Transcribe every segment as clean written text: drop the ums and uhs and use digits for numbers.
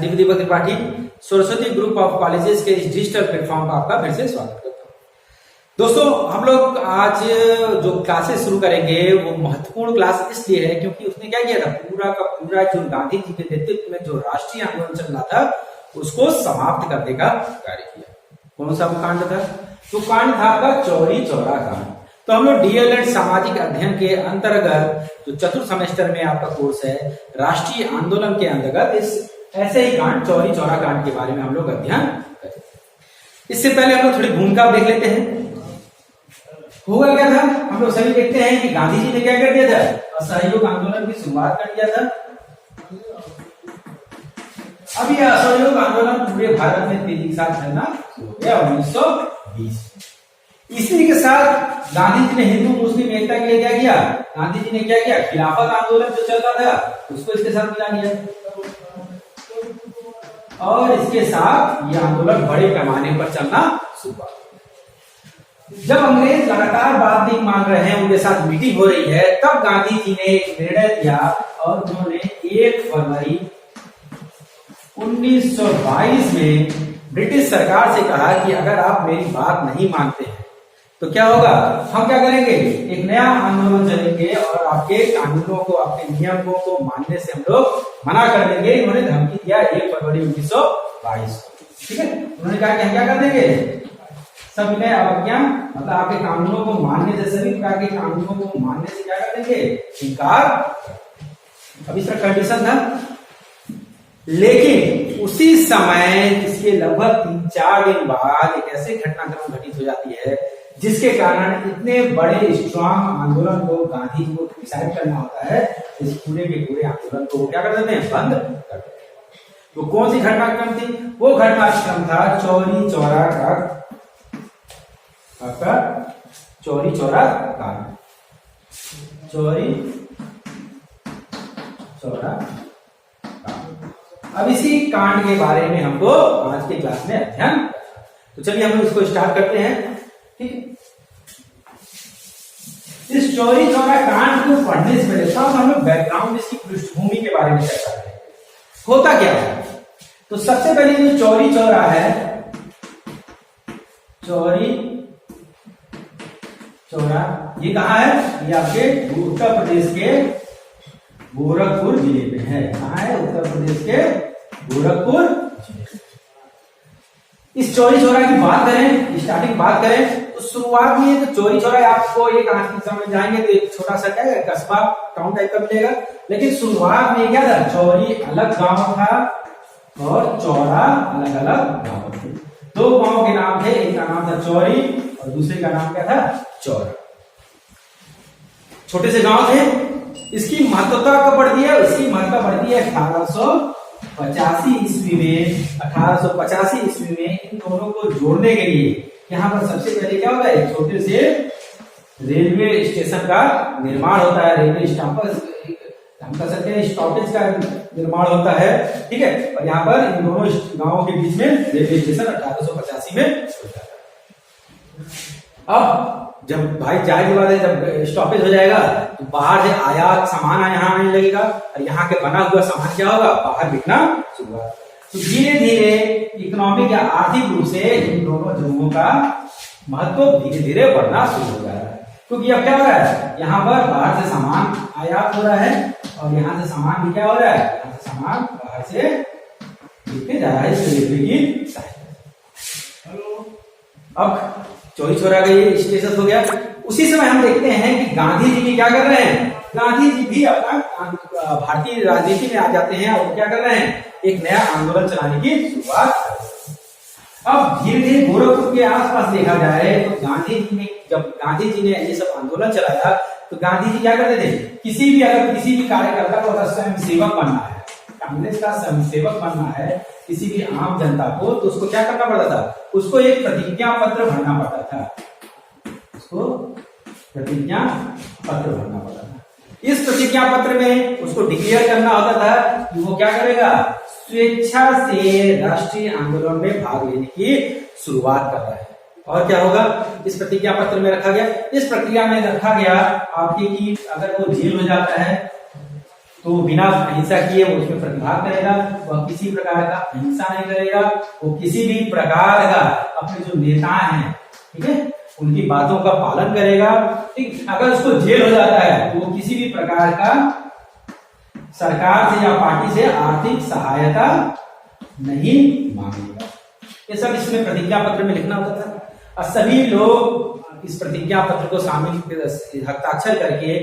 मैं Divyadeepak Tripathi Saraswati group of colleges के इस डिजिटल प्लेटफॉर्म पर आपका फिर से स्वागत करता हूँ। दोस्तों, हम लोग आज जो क्लासेस शुरू करेंगे वो महत्वपूर्ण क्लास इसलिए है क्योंकि उसने क्या किया था, पूरा का पूरा जो गांधी जी के नेतृत्व में जो राष्ट्रीय आंदोलन चल रहा था उसको समाप्त करने का कार्य किया। कौन सा कांड था? तो कांड था आपका चौरी चौरा कांड। तो हम लोग डीएलएड सामाजिक अध्ययन के अंतर्गत जो चतुर्थ सेमेस्टर में आपका कोर्स है राष्ट्रीय आंदोलन के अंतर्गत इस ऐसे ही कांड चौरी चौरा कांड के बारे में हम लोग अध्ययन करें। इससे पहले हम लोग थोड़ी भूमिका देख लेते हैं। हुआ क्या था, हम लोग सभी देखते हैं कि गांधी जी ने क्या कर दिया था, असहयोग आंदोलन की शुरुआत कर दिया था। अब यह असहयोग आंदोलन पूरे भारत में तेजी के साथ फैलना शुरू हो गया 1920। इसी के साथ गांधी जी ने हिंदू मुस्लिम एकता के लिए क्या किया, गांधी जी ने क्या किया, खिलाफत आंदोलन जो चल रहा था उसको इसके साथ मिला दिया और इसके साथ यह आंदोलन बड़े पैमाने पर चलना शुरू हुआ। जब अंग्रेज लगातार बात नहीं मान रहे हैं, उनके साथ मीटिंग हो रही है, तब गांधी जी ने एक निर्णय लिया और उन्होंने 1 फरवरी 1922 में ब्रिटिश सरकार से कहा कि अगर आप मेरी बात नहीं मानते हैं तो क्या होगा, हम क्या करेंगे, एक नया आंदोलन चलेंगे और आपके कानूनों को, आपके नियमों को मानने से हम लोग मना कर देंगे। इन्होंने धमकी दिया 1 फरवरी 1922 को। ठीक है, उन्होंने कहा कि हम क्या कर देंगे, सविनय अवज्ञा, मतलब आपके कानूनों को मानने से, सभी प्रकार के कानूनों को मानने से क्या कर देंगे, इनकार। अब इसका कंडीशन था, लेकिन उसी समय इसके लगभग 3-4 दिन बाद एक ऐसे घटनाक्रम घटित हो जाती है जिसके कारण इतने बड़े स्ट्रॉन्ग आंदोलन को गांधी जी को डिसाइड करना होता है, इस पूरे के पूरे आंदोलन को क्या कर देते हैं, बंद कर देते हैं। तो कौन सी घटनाक्रम थी? वो घटनाक्रम था चौरी चौरा का आपका चौरी चौरा कांड। चौरी चौरा कांड। अब इसी कांड के बारे में हमको आज के क्लास में अध्ययन, तो चलिए हम इसको स्टार्ट करते हैं। ठीक है, इस चौरी चौरा कांड को पढ़ने से पहले हम लोग बैकग्राउंड, इसकी पृष्ठभूमि के बारे में चर्चा करें। होता क्या है, तो सबसे पहले जो चौरी चौरा है, चौरी चौरा ये कहाँ है, ये आपके उत्तर प्रदेश के गोरखपुर जिले में है। कहाँ है, उत्तर प्रदेश के गोरखपुर जिले। इस चौरी चौरा की बात करें, स्टार्टिंग बात करें तो शुरुआत में तो चौरी चौरा आपको एक समझ जाएंगे तो एक छोटा सा क्या है, कस्बा टाउन टाइप का मिलेगा। लेकिन शुरुआत में क्या था, चौरी अलग गांव था और चौरा अलग अलग गांव थे। 2 गांव के नाम थे, एक का नाम था चौरी और दूसरे का नाम क्या था, चौरा। छोटे से गांव थे। इसकी महत्वता कब बढ़ती है, इसकी महत्ता बढ़ती है 1885 ईस्वी में। 1885 ईस्वी में इन दोनों को जोड़ने के लिए यहाँ पर सबसे पहले क्या होता है, एक छोटे से रेलवे स्टेशन का निर्माण होता है। रेलवे हम कह सकते हैं स्टॉपेज का निर्माण होता है। ठीक है, और यहाँ पर इन दोनों गांवों के बीच में रेलवे स्टेशन 1885 में होता है। अब जब भाई जाहिर सी बात है, जब स्टॉपेज हो जाएगा तो बाहर से आयात सामान यहाँ आने लगेगा और यहाँ के बना हुआ सामान क्या होगा, बाहर बिकना शुरू होगा। तो धीरे धीरे इकोनॉमिक या आर्थिक रूप से इन दोनों जगहों का महत्व धीरे धीरे बढ़ना शुरू हो रहा है। क्योंकि अब क्या हो रहा है, यहाँ पर बाहर से सामान आयात हो रहा है और यहाँ से सामान भी क्या हो रहा है, यहाँ से सामान बाहर से बिकने जा रहा है इस रेलवे की सहायता। अब चौरी चौरा का ये स्टेटस हो गया। उसी समय हम देखते हैं कि गांधी जी भी क्या कर रहे हैं, गांधी जी भी अपना भारतीय राजनीति में आ जाते हैं और क्या कर रहे हैं, एक नया आंदोलन चलाने की शुरुआत। अब धीरे धीरे गोरखपुर के आसपास देखा जाए तो जब गांधी जी ने ये सब आंदोलन चलाया तो गांधी जी क्या करते थे, अगर किसी भी कार्यकर्ता को अगर स्वयं सेवक बनना है, कांग्रेस का स्वयं सेवक बनना है किसी भी आम जनता को, तो उसको क्या करना पड़ता था, उसको एक प्रतिज्ञा पत्र भरना पड़ता था। उसको प्रतिज्ञा पत्र भरना पड़ता था। इस प्रतिज्ञा पत्र में उसको डिक्लेयर करना होता था कि वो क्या करेगा, स्वेच्छा से राष्ट्रीय आंदोलन में भाग लेने की शुरुआत कर रहा है। और क्या होगा, इस प्रतिज्ञा पत्र में रखा गया, इस प्रक्रिया में रखा गया आपके कि अगर वो जेल हो जाता है तो बिना अहिंसा किए वो उसमें प्रतिभाग करेगा, वह किसी प्रकार का अहिंसा नहीं करेगा, वो किसी भी प्रकार का अपने जो नेता हैं, ठीक है, उनकी बातों का पालन करेगा। ठीक, अगर उसको जेल हो जाता है तो वो किसी भी प्रकार का सरकार से या पार्टी से आर्थिक सहायता नहीं मांगेगा। ये सब इसमें प्रतिज्ञा पत्र में लिखना होता था और सभी लोग इस प्रतिज्ञा पत्र को शामिल हस्ताक्षर करके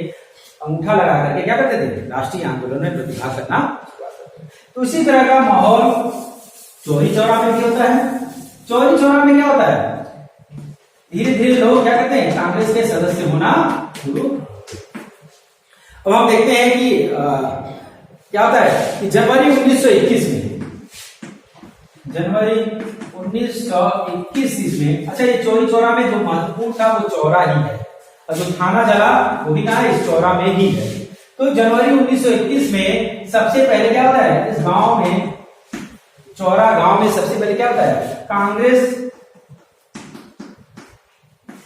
अंगूठा लगा करके क्या करते थे, राष्ट्रीय आंदोलन में प्रतिभाग करना शुरुआत करते थे। तो इसी तरह का माहौल चौरी चौरा में भी होता है। चौरी चौरा में क्या होता है, धीरे धीरे लोग क्या करते हैं, कांग्रेस के सदस्य होना शुरू। अब हम देखते हैं कि क्या होता है कि जनवरी 1921 में, अच्छा ये चौरी चौरा में जो महत्वपूर्ण था वो चौरा ही है और जो थाना जला वो भी कहा इस चौरा में ही है। तो जनवरी 1921 में सबसे पहले क्या होता है, इस गांव में, चौरा गांव में सबसे पहले क्या होता है, कांग्रेस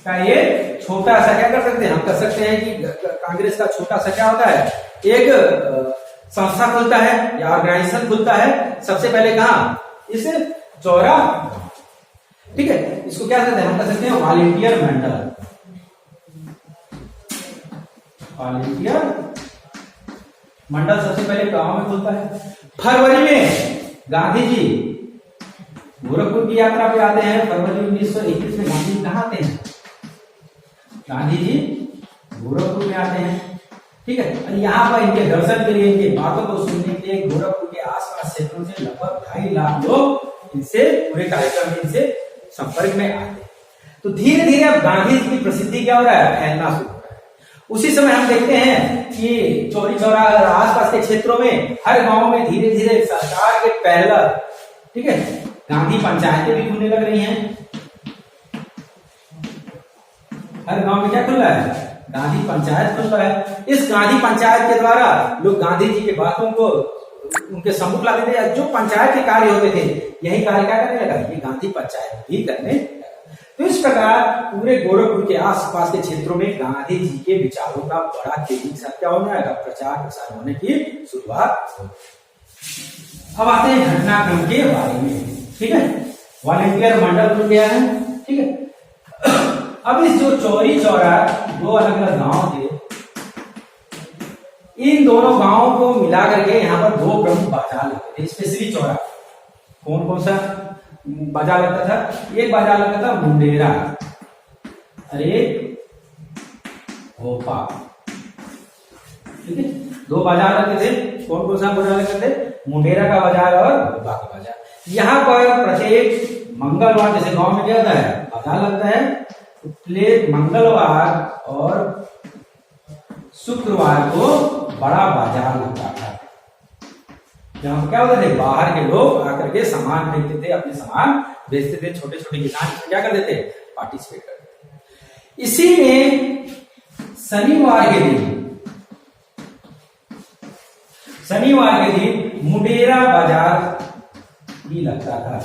का ये छोटा सा क्या कर सकते हैं, हम कर सकते हैं कि कांग्रेस का छोटा सा क्या होता है, एक संस्था खुलता है या ऑर्गेनाइजेशन खुलता है। सबसे पहले कहा, इस चौरा, ठीक है, इसको क्या कहते हैं, हम कर सकते हैं वॉलंटियर मंडल। वॉलंटियर मंडल सबसे पहले गांव में खुलता है। फरवरी में गांधी जी गोरखपुर की यात्रा पे आते हैं। फरवरी 1921 में गांधी जी कहां आते हैं, गांधी जी गोरखपुर में आते हैं, ठीक है। और यहाँ पर इनके दर्शन के लिए, इनके बातों को सुनने के लिए गोरखपुर के आसपास क्षेत्रों से लगभग 2.5 लाख लोग इनसे पूरे कार्यक्रम में इनसे संपर्क में आते हैं। तो धीरे धीरे अब गांधी जी की प्रसिद्धि क्या हो रहा है, फैलना शुरू हो रहा है। उसी समय हम देखते हैं कि चौरी चौरा और आसपास के क्षेत्रों में, हर गांव में धीरे धीरे सरकार के पहला, ठीक है, गांधी पंचायतें भी खुलने लग रही हैं। हर गांव में क्या खुल रहा है, गांधी पंचायत खुल रहा है। इस गांधी पंचायत के द्वारा लोग गांधी जी की बातों को उनके सम्मुख लाते थे। जो पंचायत के कार्य होते थे, यही कार्य क्या करने लगा, ये गांधी पंचायत भी करने लगा। तो इस प्रकार पूरे गोरखपुर के आसपास के क्षेत्रों में गांधी जी के विचारों का बड़ा तेजी के साथ क्या होने लगा, प्रचार प्रसार होने की शुरुआत हो। अब आते हैं घटनाक्रम के बारे में, ठीक है। वॉलंटियर मंडल खुल गया है, ठीक है। अब इस जो चौरी चौरा, दो अलग अलग गांव थे, इन दोनों गांवों को मिला करके यहाँ पर दो प्रमुख बाजार लगते थे। स्पेशली चौरा, कौन कौन सा बाजार लगता था, एक बाजार लगता था मुंडेरा, अरे भोपाल, ठीक है। दो बाजार लगते थे, कौन कौन सा बाजार लगते थे, मुंडेरा का बाजार और भोपाल का बाजार। यहाँ पर प्रत्येक मंगलवार, जैसे गांव में क्या होता है, बाजार लगता है, मंगलवार और शुक्रवार को बड़ा बाजार लगता था। जहां क्या होता थे, बाहर के लोग आकर के सामान खरीदते थे, अपने सामान बेचते थे। छोटे छोटे किसान क्या करते थे, पार्टिसिपेट करते थे। इसी में शनिवार के दिन मुंडेरा बाजार भी लगता था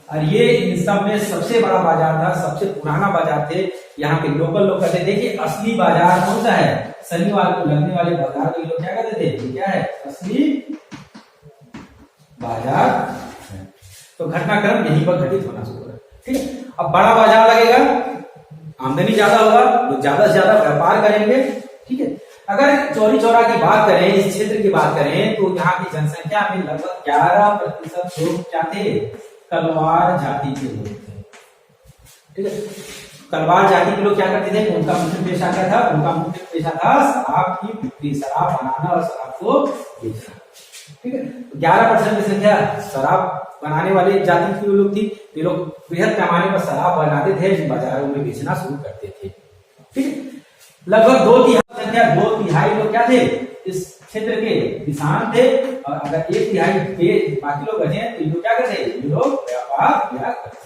और ये इन सब में सबसे बड़ा बाजार था, सबसे पुराना बाजार थे। यहाँ के लोकल लोग कहते थे कि असली बाजार कौन सा है, शनिवार को लगने वाले बाजार को लोग क्या कहते थे, क्या है, असली बाजार है। तो घटनाक्रम यहीं पर घटित होना शुरू हुआ, ठीक है। अब बड़ा बाजार लगेगा, आमदनी ज्यादा होगा, लोग ज्यादा से ज्यादा व्यापार करेंगे, ठीक है। अगर चौरी चौरा की बात करें, इस क्षेत्र की बात करें, तो यहाँ की जनसंख्या में लगभग 11% लोग क्या थे, कलवार जाति के लोग थे, ठीक है। कलवार जाति के लोग क्या करते थे, उनका मुख्य पेशा क्या था, उनका मुख्य पेशा था शराब की बिक्री, शराब बनाना और शराब को बेचना, ठीक है। 11% की संख्या शराब बनाने वाले जाति के लोग थी। ये लोग बृहद पैमाने पर शराब बनाते थे, बाजारों में बेचना शुरू करते थे, ठीक है। लगभग 2/3 लोग क्या थे, इस क्षेत्र के किसान थे और अगर 1/3 बाकी लोग बचे तो ये लोग क्या करते, ये लोग व्यापार किया करते।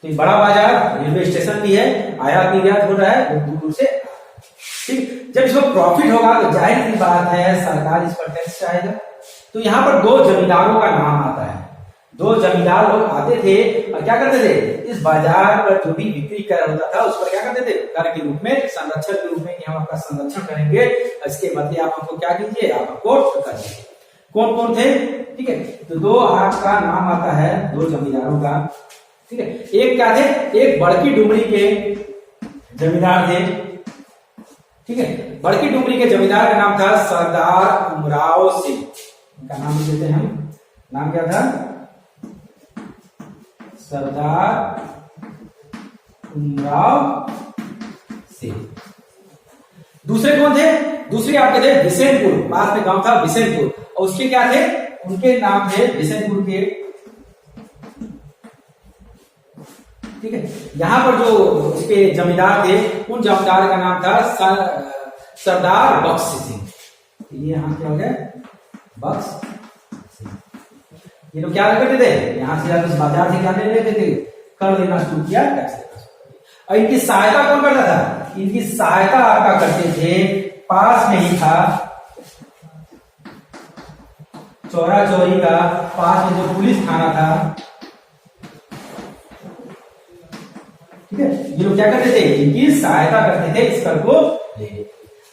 तो बड़ा बाजार रेलवे स्टेशन भी है, आयात निर्यात हो रहा है दूर दूर से, ठीक। जब इसको प्रॉफिट होगा तो जाहिर सी बात है सरकार इस पर टैक्स चाहेगा। तो यहाँ पर दो जमींदारों का नाम आता है, दो जमींदार लोग आते थे और क्या करते थे, इस बाजार पर जो भी बिक्री कर होता था उस पर क्या करते थे, कर के रूप में, संरक्षण के रूप में कि हम आपका संरक्षण करेंगे, इसके बदले आप हमको क्या कीजिए, आप हमको कर दीजिए। कौन कौन थे, ठीक है, तो दो आपका नाम आता है, दो जमींदारों का, ठीक है। एक क्या थे, एक बड़की डुमरी के जमींदार थे, ठीक है। बड़की डुमरी के जमींदार का नाम था सरदार उमराव सिंह, उनका नाम देते हैं हम, नाम क्या था, सरदार उमराव सिंह। दूसरे कौन थे, दूसरे आपके थे बिसेनपुर, पास में गांव था बिसेनपुर, और उसके क्या थे, उनके नाम थे बिसेनपुर के, ठीक है। यहां पर जो उसके जमींदार थे, उन जमींदार का नाम था सरदार बख्श सिंह। ये यहां क्या हो गया, बख्श सिंह। ये लोग क्या करते थे, यहां से इस बाजार से क्या ले लेते थे, कर देना शुरू किया, टैक्स देना शुरू किया। और इनकी सहायता कौन करता था, इनकी सहायता आपका करते थे, पास में ही था चौरा चौरी का, पास में जो पुलिस थाना था, ठीक है। ये लोग क्या करते थे, इनकी सहायता करते थे इस कर को लेने।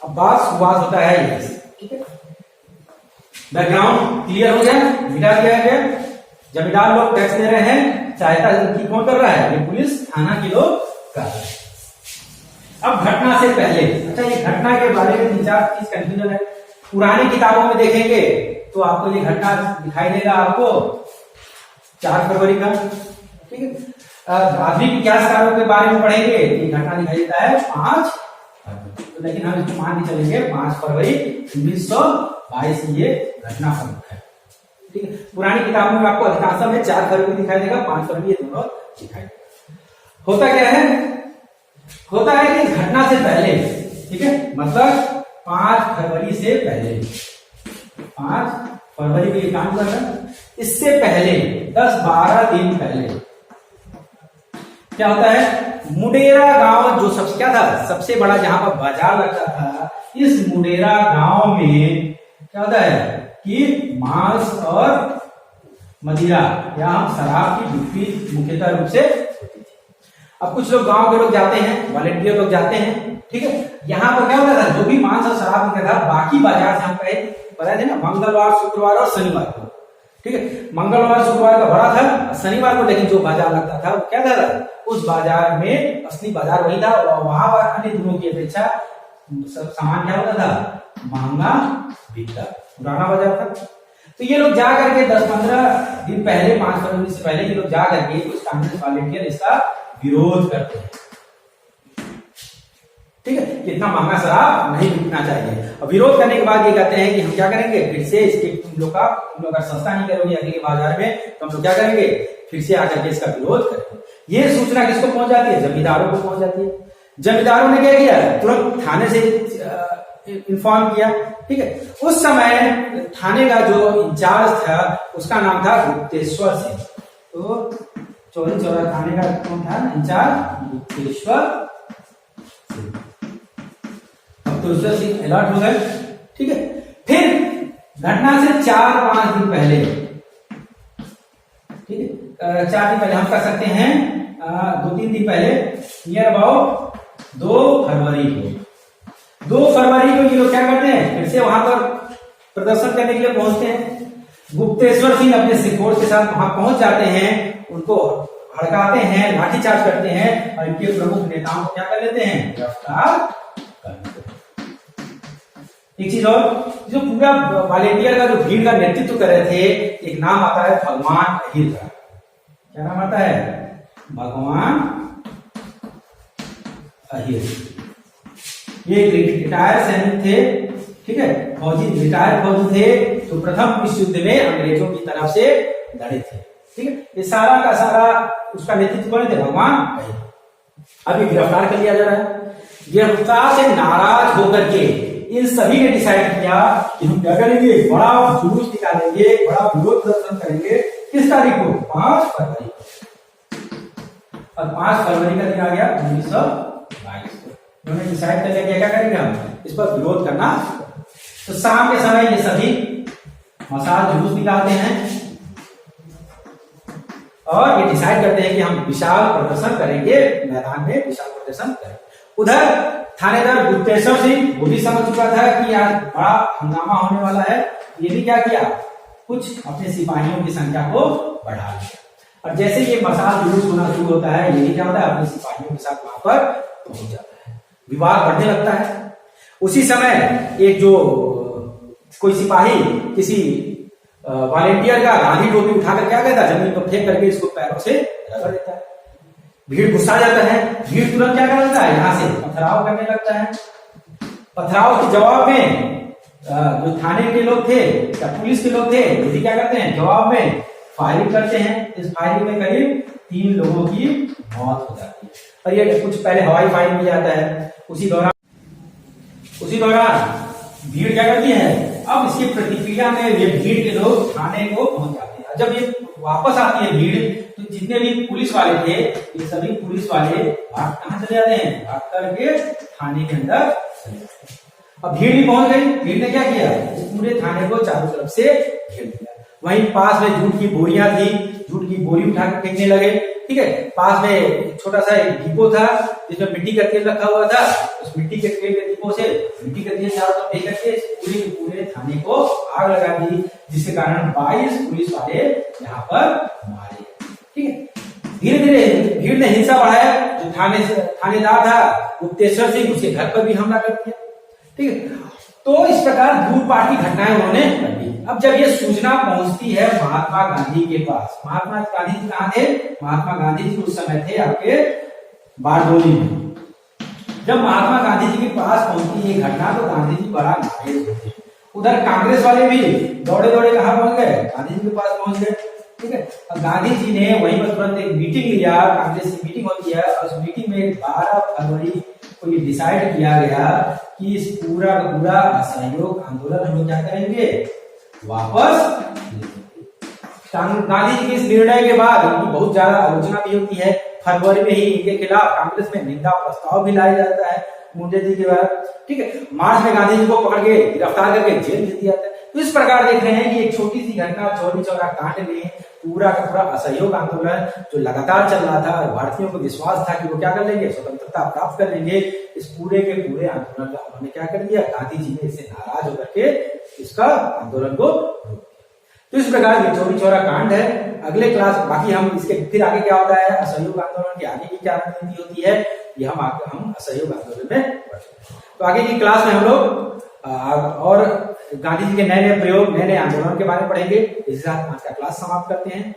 अब बात शुरुआत होता है यहां से, ठीक है। बैकग्राउंड क्लियर हो गया, मिटा दिया गया, जमींदार लोग टैक्स दे रहे हैं, सहायता की कौन कर रहा है, ये पुलिस थाना के लोग कर रहे हैं। अब घटना से पहले, अच्छा ये घटना के बारे में 3-4 चीज कंफ्यूजन है, पुरानी किताबों में देखेंगे तो आपको ये घटना दिखाई देगा आपको 4 फरवरी का, ठीक है। आधुनिक इतिहासकारों के बारे में पढ़ेंगे, ये घटना दिखाई देता है 5 फरवरी, तो लेकिन हम इसको मान के चलेंगे 5 फरवरी 1922 की ये घटना है, ठीक है। पुरानी किताबों में आपको अधिकांश में 4 फरवरी दिखाई देगा, 5 फरवरी, ये दोनों दिखाई देगा। होता क्या है, होता है कि घटना से पहले, ठीक है, मतलब 5 फरवरी से पहले, 5 फरवरी को ये काम कर रहा है, इससे पहले 10-12 दिन पहले क्या होता है, मुडेरा गांव जो सबसे क्या था, सबसे बड़ा जहां पर बाजार लगता था, इस मुडेरा गांव में क्या होता है कि मांस और मदिरा या शराब की बिक्री मुख्यतः रूप से होती थी। अब कुछ लोग गांव के लोग जाते हैं, वॉलेंटियर लोग जाते हैं, ठीक है। यहां पर क्या होता था, जो भी मांस और शराब बिकता था, बाकी बाजार से हम कहे बताए थे ना, मंगलवार, शुक्रवार और शनिवार को, ठीक है। मंगलवार शुक्रवार का बड़ा था, शनिवार को लेकिन जो बाजार लगता था वो क्या था, उस बाजार में असली बाजार वही था, और वहां पर अन्य दिनों की अपेक्षा सब सामान क्या होता था, महंगा बिकता, पुराना बाजार था। तो ये लोग जा करके 10-15 दिन पहले, 5 फरवरी से पहले ये लोग जा करके कुछ कांग्रेस वॉलेंटियर इसका विरोध करते हैं, ठीक है, कि इतना महंगा शराब नहीं बिकना चाहिए। और विरोध करने के बाद ये कहते हैं कि हम क्या करेंगे, फिर से इसके तुम लोग का सस्ता नहीं करोगे अगले बाजार में, तो हम लोग क्या करेंगे, फिर से आकर के इसका विरोध करेंगे। ये सूचना किसको पहुंच जाती है, जमींदारों को पहुंच जाती है। जमींदारों ने क्या किया, तुरंत थाने से इन्फॉर्म किया, ठीक है। उस समय थाने का जो इंचार्ज था उसका नाम था गुप्तेश्वर सिंह, तो चौरी चौरा थाने का कौन था इंचार्ज, गुप्तेश्वर सिंह। गुप्तेश्वर सिंह अलर्ट हो गए, ठीक है। फिर घटना से 4-5 दिन पहले, ठीक है, 4 दिन पहले हम कह सकते हैं, 2-3 दिन पहले, नियर अबाउट 2 फरवरी को, 2 फरवरी को ये लोग क्या करते हैं, फिर से वहां पर प्रदर्शन करने के लिए पहुंचते हैं। गुप्तेश्वर सिंह अपने सिक्योर के साथ वहां पहुंच जाते हैं, उनको हड़काते हैं, लाठीचार्ज करते हैं, और इनके प्रमुख नेताओं को क्या कर लेते हैं, गिरफ्तार कर लेते हैं। एक चीज और, जो पूरा वॉलेंटियर का जो भीड़ का नेतृत्व कर रहे थे, एक नाम आता है भगवान अहिर का। क्या नाम आता है, भगवान अहिर। ये रिटायर्ड सैनिक थे, ठीक है, फौजी, रिटायर्ड फौजी थे, जो प्रथम विश्व युद्ध में अंग्रेजों की तरफ से लड़े थे, ठीक है। ये सारा का सारा उसका नेतृत्व कौन थे, भगवान अहिर। अभी गिरफ्तार कर लिया जा रहा है। गिरफ्तार से नाराज होकर के इन सभी ने डिसाइड किया कि हम क्या करेंगे, बड़ा जुलूस निकालेंगे, बड़ा विरोध प्रदर्शन करेंगे। किस तारीख को, 5 फरवरी। और 5 फरवरी का दिन आ गया 1922 को। उन्होंने डिसाइड कर लिया क्या करेंगे हम, इस पर विरोध करना। तो शाम के समय ये सभी मसाल जुलूस निकालते हैं, और ये डिसाइड करते हैं कि हम विशाल प्रदर्शन करेंगे, मैदान में विशाल प्रदर्शन करेंगे। उधर थानेदार गुप्तेश्वर सिंह वो भी समझ चुका था कि आज बड़ा हंगामा होने वाला है। ये भी क्या किया, कुछ अपने सिपाहियों की संख्या को बढ़ा दिया, और जैसे ये मसाल जुलूस होना शुरू होता है, यही क्या होता है, अपने सिपाहियों के साथ वहां पर पहुंच जाता है, विवाद बढ़ने लगता है। उसी समय एक जो कोई सिपाही किसी वॉलेंटियर का गांधी टोपी उठाकर क्या कहता है, जमीन पर फेंक करके इसको पैरों से रगड़ देता है। भीड़ गुस्सा जाता है, भीड़ तुरंत क्या कर देता है, यहाँ से पथराव करने लगता है। पथराव के जवाब में जो थाने के लोग थे या पुलिस के लोग थे, वो भी क्या करते हैं, जवाब में फायरिंग करते हैं। इस फायरिंग में करीब 3 लोगों की मौत हो जाती है, और ये कुछ पहले हवाई फायरिंग भी आता है। उसी दौरान भीड़ क्या करती है, अब इसकी प्रतिक्रिया में ये भीड़ के लोग थाने को पहुंच जाते हैं। जब ये वापस आती है भीड़, तो जितने भी पुलिस वाले थे, ये सभी पुलिस वाले कहां चले जाते हैं, भाग करके थाने के अंदर चले जाते हैं। अब भीड़ भी पहुंच गई, भीड़ ने क्या किया, पूरे थाने को चारों तरफ से घेर दिया। वहीं पास में जूट की बोरियां थी, जूट की बोरी उठाकर फेंकने लगे। ठीक है, पास में एक छोटा सा एक डिपो था जिसमें मिट्टी का तेल रखा हुआ था। उस मिट्टी के तेल के डिपो से मिट्टी का तेल चारों तरफ फेंक करके पूरे थाने को आग लगा दी, जिसके कारण 22 पुलिस वाले यहाँ पर मारे। ठीक है, धीरे धीरे भीड़ ने हिंसा बढ़ाया। जो थानेदार था गुप्तेश्वर सिंह, उसके घर पर भी हमला कर दिया। ठीक है, तो इस प्रकार लूटपाट की घटनाएं उन्होंने कर दी। अब जब ये सूचना पहुंचती है महात्मा गांधी के पास, महात्मा गांधी जी कहां थे, महात्मा गांधी जी उस समय थे आपके बारडोली में। जब महात्मा गांधी जी के पास पहुंचती ये घटना, तो गांधी जी बड़ा नाराज होते। उधर कांग्रेस वाले भी दौड़े दौड़े कहां पहुंच गए, गांधी जी के पास पहुंच गए। ठीक है, अब गांधी जी ने वहीं पर तुरंत एक मीटिंग लिया, कांग्रेस की मीटिंग होती है, और उस मीटिंग में 12 फरवरी को ये डिसाइड किया गया कि इस पूरा का पूरा असहयोग आंदोलन हम लोग क्या करेंगे, वापस। गांधी जी के इस निर्णय के बाद उनकी बहुत ज्यादा आलोचना भी होती है। फरवरी में ही इनके खिलाफ कांग्रेस में निंदा प्रस्ताव भी लाया जाता है मुंडे जी के बाद। ठीक है, मार्च में गांधी जी को पकड़ के गिरफ्तार करके जेल भेज दिया जाता है। तो इस प्रकार देख रहे हैं कि एक छोटी सी घटना, चौरी चौरा कांड में पूरा का पूरा असहयोग आंदोलन जो लगातार चल रहा था, और भारतीयों को विश्वास था कि वो क्या कर लेंगे, स्वतंत्रता प्राप्त कर लेंगे, इस पूरे के पूरे आंदोलन का उन्होंने क्या कर दिया, गांधी जी ने इससे नाराज होकर के इसका आंदोलन को रोक दिया। तो इस प्रकार ये चौरी चौरा कांड है। अगले क्लास बाकी हम इसके फिर आगे क्या होता है, असहयोग आंदोलन के आगे की क्या रणनीति होती है, ये हम असहयोग आंदोलन में पढ़ते हैं। तो आगे की क्लास में हम लोग और गांधी जी के नए नए प्रयोग, नए नए आंदोलन के बारे में पढ़ेंगे। इसी साथ आज का क्लास समाप्त करते हैं।